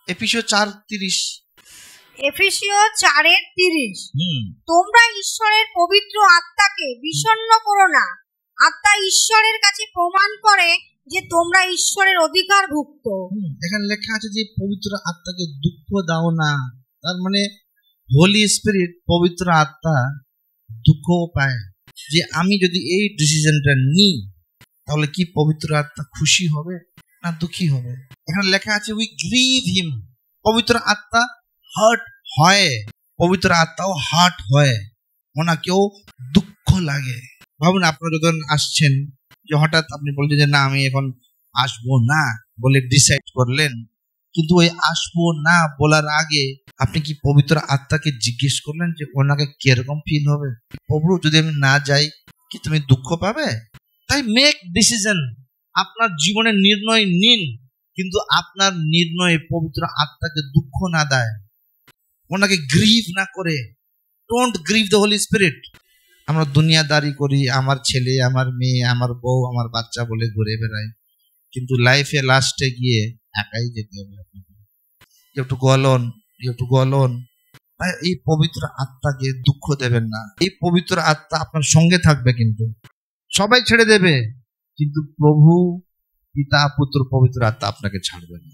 এফেসীয় 4:30। এফেসীয় 4:30। তোমরা ঈশ্বরের পবিত্র আত্মাকে বিষণ্ণ করো না। আত্মা ঈশ্বরের কাছে প্রমাণ করে যে তোমরা ঈশ্বরের অধিকারভুক্ত। এখানে লেখা আছে যে পবিত্র আত্মাকে দুঃখ দাও না। তার মানে হোলি স্পিরিট, পবিত্র আত্মা দুঃখও পায় যে আমি যদি এই ডিসিশনটা নিই তাহলে কি পবিত্র আত্মা খুশি হবে না দুঃখী হবে? এখানে লেখা আছে উই গ্রিভ হিম। পবিত্র আত্মা হার্ট হয়, পবিত্র আত্মাও হার্ট হয়, ওনাকেও দুঃখ লাগে। ভাবুন, আপনারা যখন আসছেন যে হঠাৎ আপনি বলছেন যে না আমি এখন আসবো না বলে ডিসাইড করলেন, কিন্তু ওই আসবো না বলার আগে আপনি কি পবিত্র আত্মাকে জিজ্ঞেস করলেন যে ওনাকে কিরকম ফিল হবে? প্রভু যদি আমি না যাই কি তুমি দুঃখ পাবে? তাই মেক ডিসিশন, আপনার জীবনের নির্ণয় নিন, কিন্তু আপনার নির্ণয়ে পবিত্র আত্মাকে দুঃখ না দেয়, ওনাকে গ্রিভ না করে। Don't grieve the Holi spirit. আমরা দুনিয়াদারি করি, আমার ছেলে, আমার মেয়ে, আমার বউ, আমার বাচ্চা বলে ঘুরে বেড়াই, কিন্তু লাইফে লাস্টে গিয়ে একাই যেতে হবে আপনাকে। একটু গলন। তাই এই পবিত্র আত্মাকে দুঃখ দেবেন না। এই পবিত্র আত্মা আপনার সঙ্গে থাকবে, কিন্তু সবাই ছেড়ে দেবে, কিন্তু প্রভু, পিতা, পুত্র, পবিত্র আত্মা আপনাকে ছাড়বে না।